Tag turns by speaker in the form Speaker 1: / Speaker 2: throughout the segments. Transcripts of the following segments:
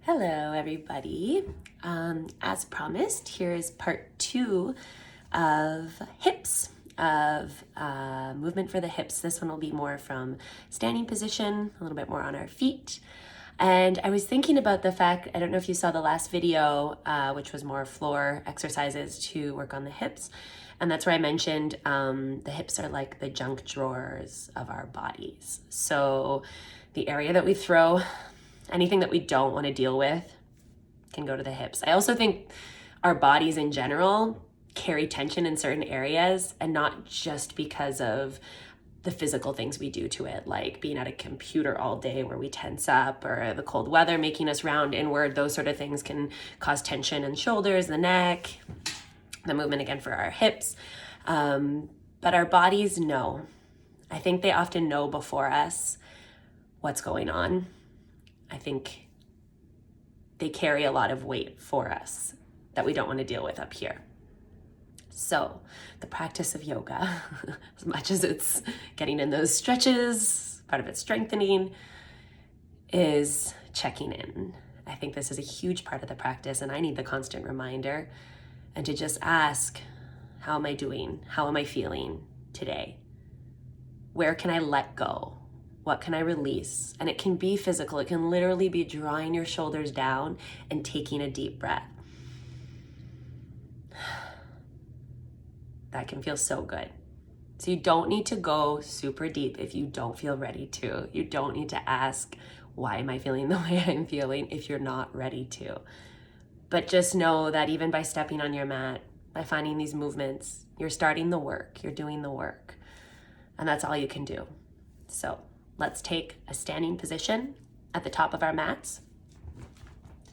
Speaker 1: Hello, everybody. As promised, here is part 2 of hips, of movement for the hips. This one will be more from standing position, a little bit more on our feet. And I was thinking about the fact, I don't know if you saw the last video, which was more floor exercises to work on the hips. And that's where I mentioned the hips are like the junk drawers of our bodies. So the area that we throw anything that we don't want to deal with can go to the hips. I also think our bodies in general carry tension in certain areas, and not just because of the physical things we do to it, like being at a computer all day where we tense up, or the cold weather making us round inward. Those sort of things can cause tension in shoulders, the neck, the movement again for our hips. But our bodies know. I think they often know before us what's going on. I think they carry a lot of weight for us that we don't want to deal with up here. So the practice of yoga, as much as it's getting in those stretches, part of it's strengthening, is checking in. I think this is a huge part of the practice, and I need the constant reminder and to just ask, how am I doing? How am I feeling today? Where can I let go? What can I release? And it can be physical. It can literally be drawing your shoulders down and taking a deep breath. That can feel so good. So you don't need to go super deep if you don't feel ready to. You don't need to ask, why am I feeling the way I'm feeling, if you're not ready to. But just know that even by stepping on your mat, by finding these movements, you're starting the work, you're doing the work. And that's all you can do. So let's take a standing position at the top of our mats,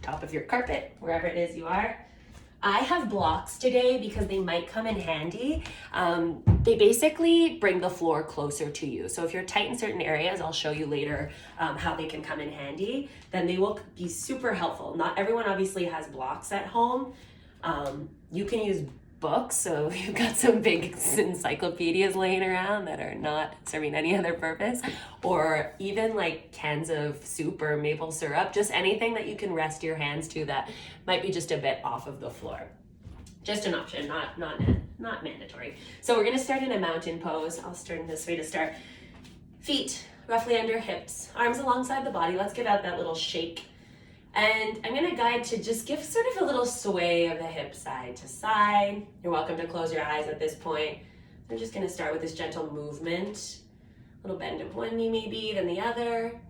Speaker 1: top of your carpet, wherever it is you are. I have blocks today because they might come in handy. They basically bring the floor closer to you. So if you're tight in certain areas, I'll show you later how they can come in handy. Then they will be super helpful. Not everyone obviously has blocks at home. You can use books, so if you've got some big encyclopedias laying around that are not serving any other purpose, or even like cans of soup or maple syrup, just anything that you can rest your hands to that might be just a bit off of the floor. Just an option, not mandatory. So we're gonna start in a mountain pose. I'll start in this way to start. Feet roughly under hips, arms alongside the body. Let's give out that little shake. And I'm going to guide to just give sort of a little sway of the hip side to side. You're welcome to close your eyes at this point. I'm just going to start with this gentle movement. A little bend of one knee maybe, then the other.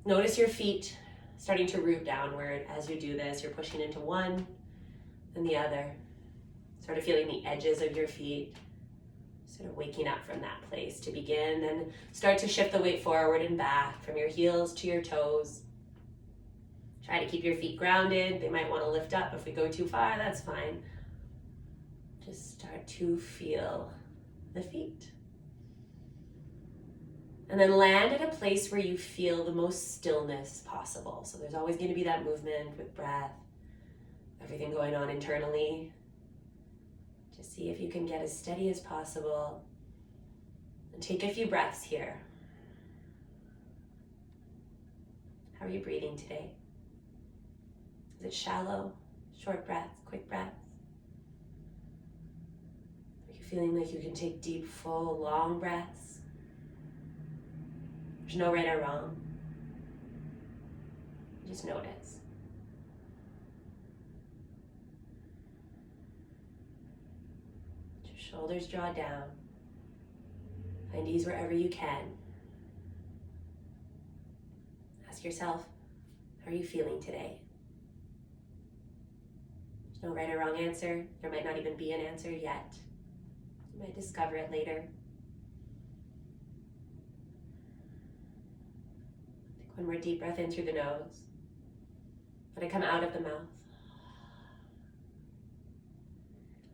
Speaker 1: Notice your feet starting to root downward. As you do this, you're pushing into one, then the other. Sort of feeling the edges of your feet. Sort of waking up from that place to begin. Then start to shift the weight forward and back from your heels to your toes. Try to keep your feet grounded. They might want to lift up. If we go too far, that's fine. Just start to feel the feet. And then land at a place where you feel the most stillness possible. So there's always going to be that movement with breath, everything going on internally. Just see if you can get as steady as possible. And take a few breaths here. How are you breathing today? Is it shallow, short breaths, quick breaths? Are you feeling like you can take deep, full, long breaths? There's no right or wrong. Just notice. Let your shoulders draw down. Find ease wherever you can. Ask yourself, how are you feeling today? No right or wrong answer. There might not even be an answer yet. You might discover it later. Take one more deep breath in through the nose. Let it come out of the mouth.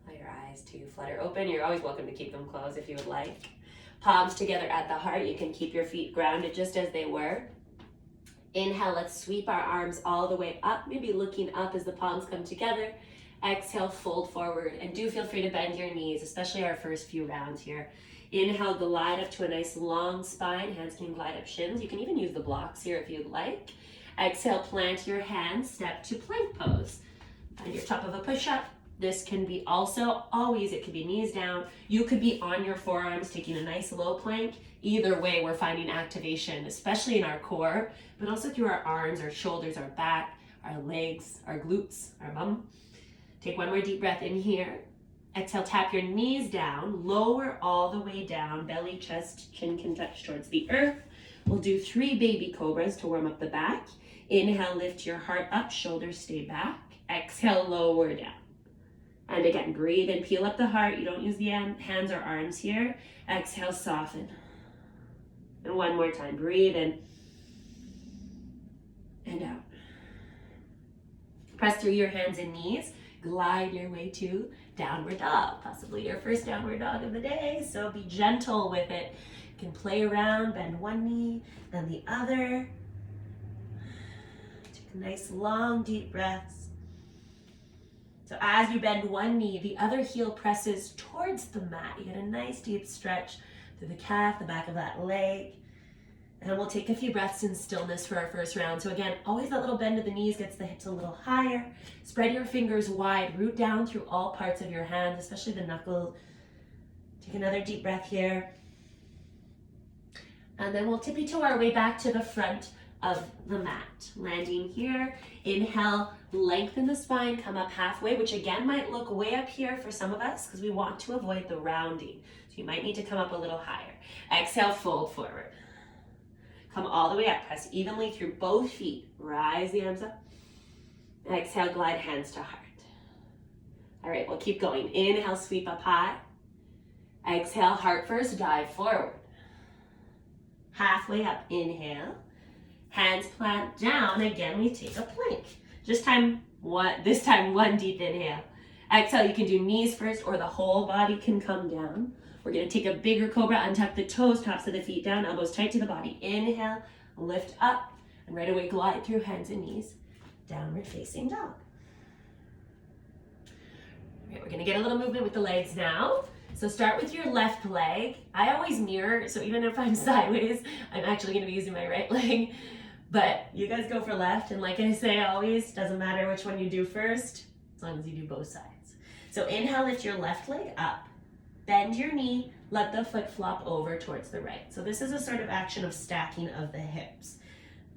Speaker 1: Allow your eyes to flutter open. You're always welcome to keep them closed if you would like. Palms together at the heart. You can keep your feet grounded just as they were. Inhale, let's sweep our arms all the way up, maybe looking up as the palms come together. Exhale, fold forward, and do feel free to bend your knees, especially our first few rounds here. Inhale, glide up to a nice long spine. Hands can glide up shins. You can even use the blocks here if you'd like. Exhale, plant your hands, step to plank pose. Find your top of a push-up. This can be also always, it could be knees down. You could be on your forearms, taking a nice low plank. Either way, we're finding activation, especially in our core, but also through our arms, our shoulders, our back, our legs, our glutes, our bum. Take one more deep breath in here. Exhale, tap your knees down, lower all the way down, belly, chest, chin can touch towards the earth. We'll do 3 baby cobras to warm up the back. Inhale, lift your heart up, shoulders stay back. Exhale, lower down. And again, breathe and peel up the heart. You don't use the hands or arms here. Exhale, soften. And one more time, breathe in and out. Press through your hands and knees. Glide your way to downward dog, possibly your first downward dog of the day. So be gentle with it. You can play around, bend one knee, then the other. Take a nice long deep breaths. So as you bend one knee, the other heel presses towards the mat. You get a nice deep stretch through the calf, the back of that leg. And we'll take a few breaths in stillness for our first round. So again, always that little bend of the knees gets the hips a little higher. Spread your fingers wide, root down through all parts of your hands, especially the knuckles. Take another deep breath here. And then we'll tippy-toe our way back to the front of the mat. Landing here, inhale, lengthen the spine, come up halfway, which again might look way up here for some of us because we want to avoid the rounding. So you might need to come up a little higher. Exhale, fold forward. Come all the way up, press evenly through both feet. Rise the arms up. Exhale, glide hands to heart. All right, we'll keep going. Inhale, sweep up high. Exhale, heart first, dive forward. Halfway up, inhale. Hands plant down. Again, we take a plank. This time one deep inhale. Exhale, you can do knees first or the whole body can come down. We're gonna take a bigger cobra, untuck the toes, tops of the feet down, elbows tight to the body. Inhale, lift up, and right away glide through hands and knees. Downward facing dog. All right, we're gonna get a little movement with the legs now. So start with your left leg. I always mirror, so even if I'm sideways, I'm actually gonna be using my right leg. But you guys go for left, and like I say always, doesn't matter which one you do first, as long as you do both sides. So inhale, lift your left leg up. Bend your knee, let the foot flop over towards the right. So this is a sort of action of stacking of the hips.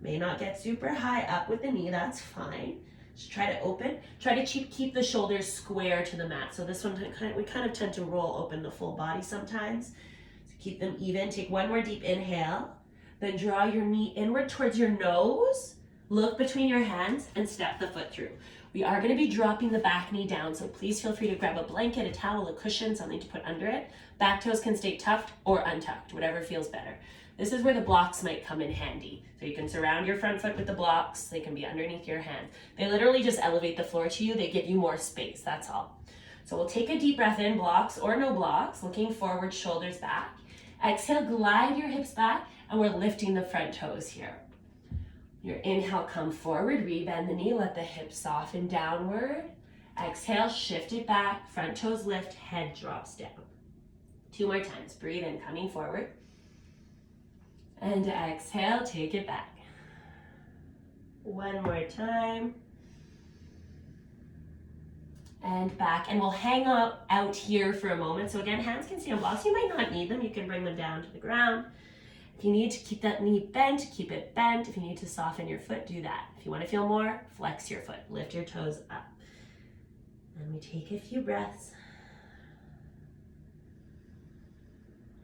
Speaker 1: May not get super high up with the knee, that's fine. Just try to open, try to keep the shoulders square to the mat. So this one, we kind of tend to roll open the full body sometimes. So keep them even. Take one more deep inhale. Then draw your knee inward towards your nose. Look between your hands and step the foot through. We are going to be dropping the back knee down, so please feel free to grab a blanket, a towel, a cushion, something to put under it. Back toes can stay tucked or untucked, whatever feels better. This is where the blocks might come in handy. So you can surround your front foot with the blocks. They can be underneath your hand. They literally just elevate the floor to you. They give you more space, that's all. So we'll take a deep breath in, blocks or no blocks, looking forward, shoulders back. Exhale, glide your hips back, and we're lifting the front toes here. Your inhale, come forward, rebend the knee, let the hips soften downward. Exhale, shift it back, front toes lift, head drops down. 2 more times, breathe in, coming forward. And exhale, take it back. 1 more time. And back, and we'll hang out here for a moment. So again, hands can stay on blocks. You might not need them. You can bring them down to the ground. If you need to keep that knee bent, keep it bent. If you need to soften your foot, do that. If you want to feel more, flex your foot. Lift your toes up. And we take a few breaths.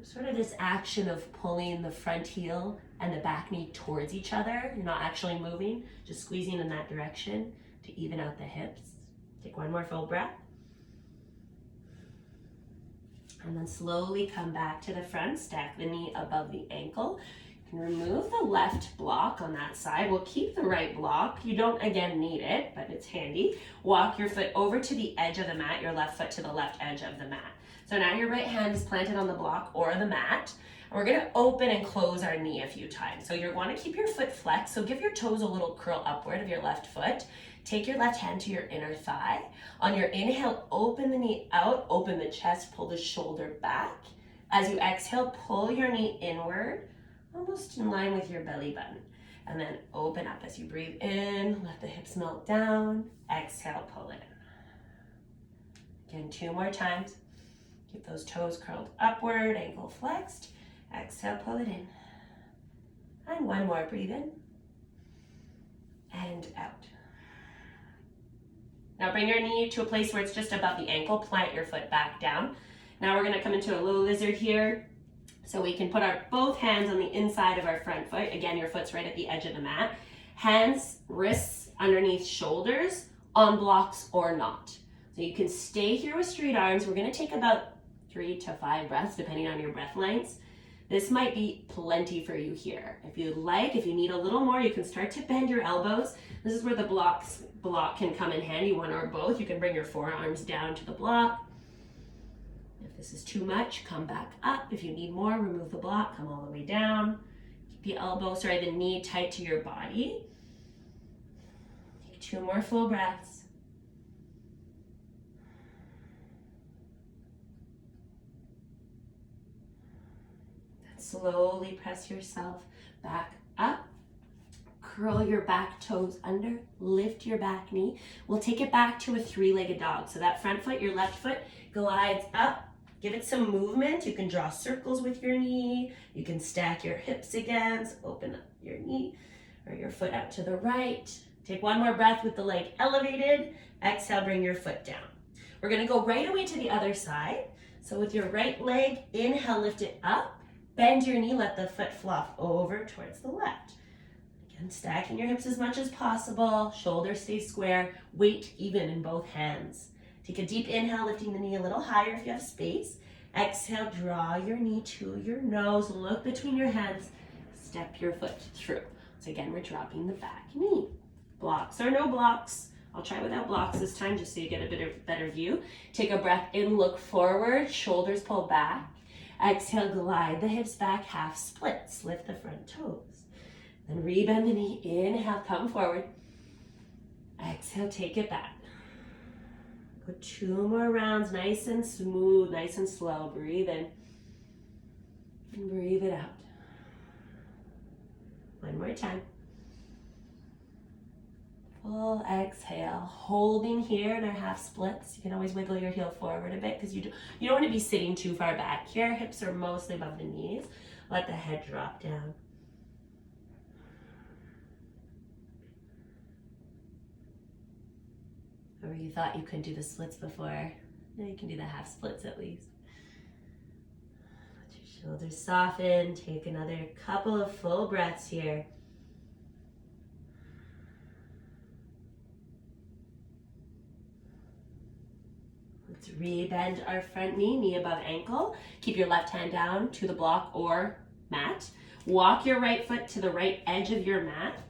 Speaker 1: Sort of this action of pulling the front heel and the back knee towards each other. You're not actually moving, just squeezing in that direction to even out the hips. Take one more full breath. And then slowly come back to the front, stack the knee above the ankle. You can remove the left block on that side. We'll keep the right block. You don't, again, need it, but it's handy. Walk your foot over to the edge of the mat, your left foot to the left edge of the mat. So now your right hand is planted on the block or the mat. And we're gonna open and close our knee a few times. So you wanna keep your foot flexed, so give your toes a little curl upward of your left foot. Take your left hand to your inner thigh. On your inhale, open the knee out, open the chest, pull the shoulder back. As you exhale, pull your knee inward, almost in line with your belly button. And then open up as you breathe in, let the hips melt down. Exhale, pull it in. Again, 2 more times. Keep those toes curled upward, ankle flexed. Exhale, pull it in. And 1 more, breathe in. And out. Now bring your knee to a place where it's just above the ankle. Plant your foot back down. Now we're gonna come into a low lizard here. So we can put our both hands on the inside of our front foot. Again, your foot's right at the edge of the mat. Hands, wrists underneath shoulders, on blocks or not. So you can stay here with straight arms. We're gonna take about 3 to 5 breaths, depending on your breath lengths. This might be plenty for you here. If you like, if you need a little more, you can start to bend your elbows. This is where the block can come in handy, one or both. You can bring your forearms down to the block. If this is too much, come back up. If you need more, remove the block, come all the way down. Keep the knee tight to your body. Take 2 more full breaths. Slowly press yourself back up. Curl your back toes under, lift your back knee. We'll take it back to a 3-legged dog. So that front foot, your left foot, glides up. Give it some movement. You can draw circles with your knee. You can stack your hips again. So open up your knee or your foot out to the right. Take 1 more breath with the leg elevated. Exhale, bring your foot down. We're gonna go right away to the other side. So with your right leg, inhale, lift it up. Bend your knee, let the foot flop over towards the left. Again, stacking your hips as much as possible. Shoulders stay square, weight even in both hands. Take a deep inhale, lifting the knee a little higher if you have space. Exhale, draw your knee to your nose, look between your hands, step your foot through. So again, we're dropping the back knee. Blocks or no blocks. I'll try without blocks this time just so you get a better view. Take a breath in, look forward, shoulders pull back. Exhale, glide the hips back, half splits. Lift the front toes. Then rebend the knee. Inhale, come forward. Exhale, take it back. Go 2 more rounds, nice and smooth, nice and slow. Breathe in and breathe it out. 1 more time. Full exhale, holding here in our half splits. You can always wiggle your heel forward a bit because you don't want to be sitting too far back here. Hips are mostly above the knees. Let the head drop down. Or you thought you couldn't do the splits before. Now you can do the half splits at least. Let your shoulders soften. Take another couple of full breaths here. Let's rebend our front knee, knee above ankle. Keep your left hand down to the block or mat. Walk your right foot to the right edge of your mat.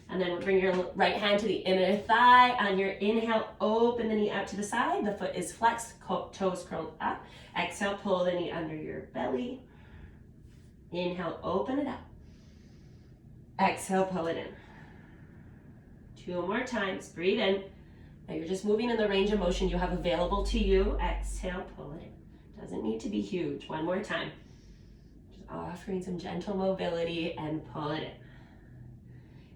Speaker 1: And then bring your right hand to the inner thigh. On your inhale, open the knee out to the side. The foot is flexed, toes curled up. Exhale, pull the knee under your belly. Inhale, open it up. Exhale, pull it in. 2 more times, breathe in. Now you're just moving in the range of motion you have available to you. Exhale, pull it in. Doesn't need to be huge. 1 more time. Just offering some gentle mobility and pull it in.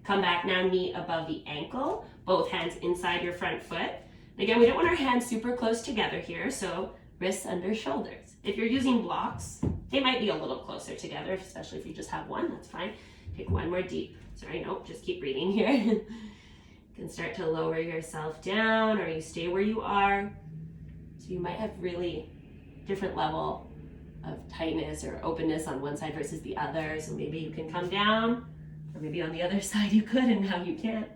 Speaker 1: Come back now, knee above the ankle, both hands inside your front foot. And again, we don't want our hands super close together here, so wrists under shoulders. If you're using blocks, they might be a little closer together, especially if you just have one, that's fine. Take 1 more deep. Sorry, nope, just keep breathing here. You can start to lower yourself down, or you stay where you are. So you might have really different level of tightness or openness on one side versus the other. So maybe you can come down, or maybe on the other side you could and now you can't.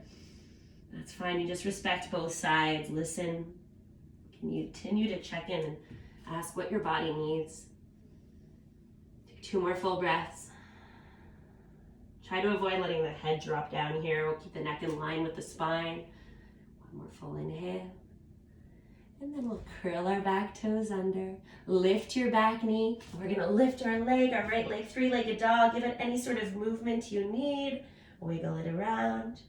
Speaker 1: That's fine. You just respect both sides. Listen. Continue to check in and ask what your body needs. Take 2 more full breaths. Try to avoid letting the head drop down here. We'll keep the neck in line with the spine. 1 more full inhale. And then we'll curl our back toes under. Lift your back knee. We're gonna lift our leg, our right leg, 3-legged dog. Give it any sort of movement you need. Wiggle it around.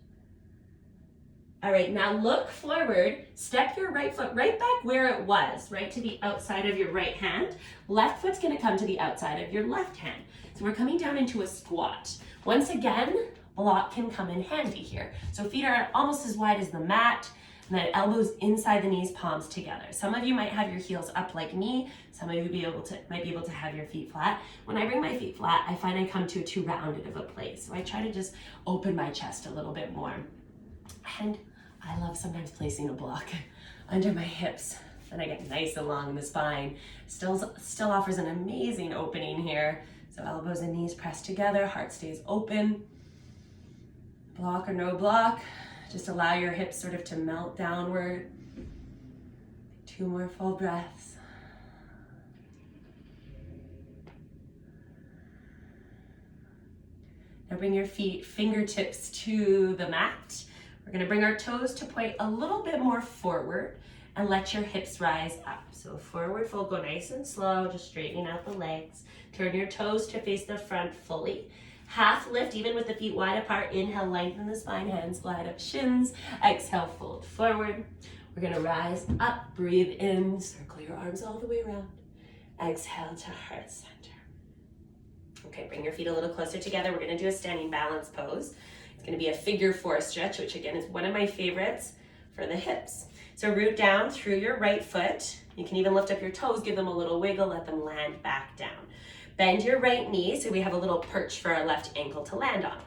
Speaker 1: All right, now look forward. Step your right foot right back where it was, right to the outside of your right hand. Left foot's gonna come to the outside of your left hand. So we're coming down into a squat. Once again, block can come in handy here. So feet are almost as wide as the mat, and then elbows inside the knees, palms together. Some of you might have your heels up like me. Some of you might be able to have your feet flat. When I bring my feet flat, I find I come to too rounded of a place. So I try to just open my chest a little bit more. And I love sometimes placing a block under my hips. Then I get nice and long in the spine. Still offers an amazing opening here. So elbows and knees pressed together, heart stays open. Block or no block, just allow your hips sort of to melt downward. 2 more full breaths. Now bring your fingertips to the mat. We're gonna bring our toes to point a little bit more forward and let your hips rise up. So forward fold, go nice and slow, just straightening out the legs. Turn your toes to face the front fully. Half lift, even with the feet wide apart. Inhale, lengthen the spine, hands glide up shins. Exhale, fold forward. We're gonna rise up, breathe in, circle your arms all the way around. Exhale to heart center. Okay, bring your feet a little closer together. We're gonna do a standing balance pose. It's gonna be a figure 4 stretch, which again is one of my favorites for the hips. So root down through your right foot. You can even lift up your toes, give them a little wiggle, let them land back down. Bend your right knee so we have a little perch for our left ankle to land on.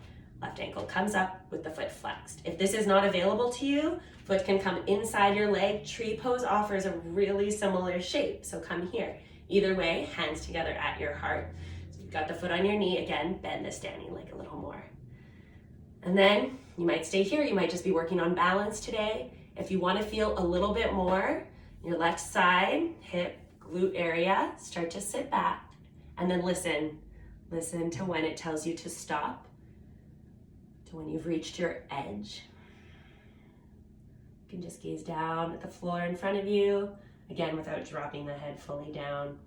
Speaker 1: Left ankle comes up with the foot flexed. If this is not available to you, foot can come inside your leg. Tree pose offers a really similar shape, so come here. Either way, hands together at your heart. So you've got the foot on your knee. Again, bend the standing leg a little more. And then you might stay here. You might just be working on balance today. If you want to feel a little bit more, your left side, hip, glute area, start to sit back. And then listen to when it tells you to stop, to when you've reached your edge. You can just gaze down at the floor in front of you, again, without dropping the head fully down.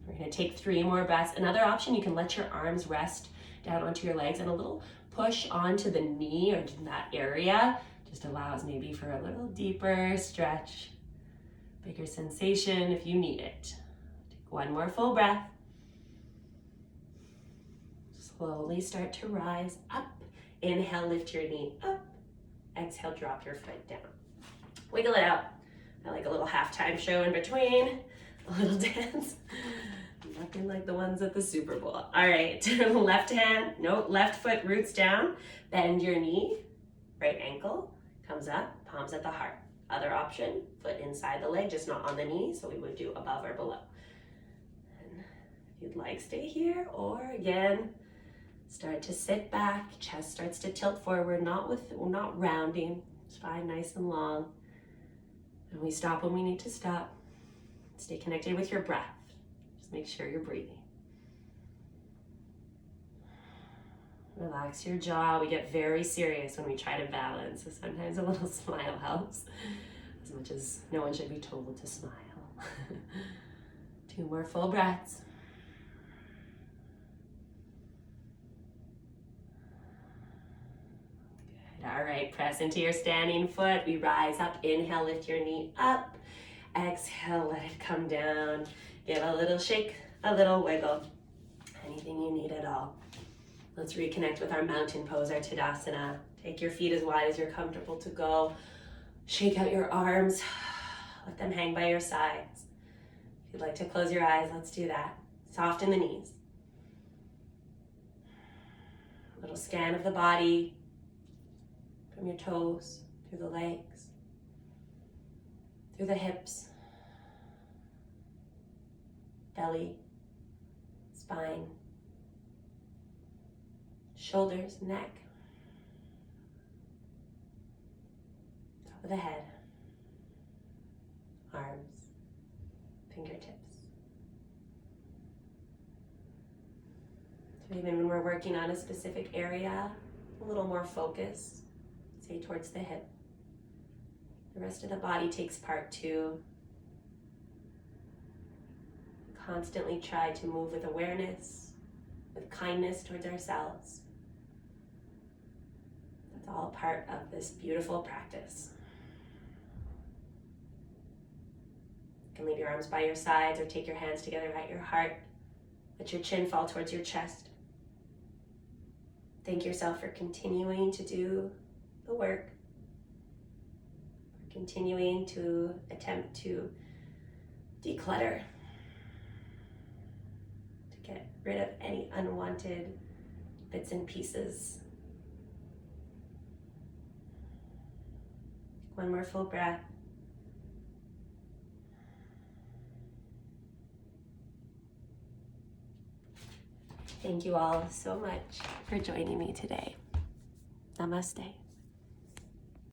Speaker 1: We're gonna take 3 more breaths. Another option, you can let your arms rest down onto your legs, and a little push onto the knee or in that area just allows maybe for a little deeper stretch, bigger sensation if you need it. 1 more full breath. Slowly start to rise up. Inhale, lift your knee up. Exhale, drop your foot down. Wiggle it out. I like a little halftime show in between, a little dance. Nothing like the ones at the Super Bowl. All right, left foot roots down. Bend your knee, right ankle comes up, palms at the heart. Other option, foot inside the leg, just not on the knee, so we would do above or below. If you'd like, stay here, or again, start to sit back, chest starts to tilt forward, not rounding, spine nice and long. And we stop when we need to stop. Stay connected with your breath. Just make sure you're breathing. Relax your jaw. We get very serious when we try to balance, so sometimes a little smile helps, as much as no one should be told to smile. 2 more full breaths. All right, press into your standing foot. We rise up. Inhale, lift your knee up. Exhale, let it come down. Give a little shake, a little wiggle. Anything you need at all. Let's reconnect with our mountain pose, our Tadasana. Take your feet as wide as you're comfortable to go. Shake out your arms. Let them hang by your sides. If you'd like to close your eyes, let's do that. Soften the knees. A little scan of the body. From your toes, through the legs, through the hips, belly, spine, shoulders, neck, top of the head, arms, fingertips. So even when we're working on a specific area, a little more focus. Say towards the hip. The rest of the body takes part too. Constantly try to move with awareness, with kindness towards ourselves. That's all part of this beautiful practice. You can leave your arms by your sides or take your hands together at your heart. Let your chin fall towards your chest. Thank yourself for continuing to do the work, for continuing to attempt to declutter, to get rid of any unwanted bits and pieces. One more full breath. Thank you all so much for joining me today. Namaste.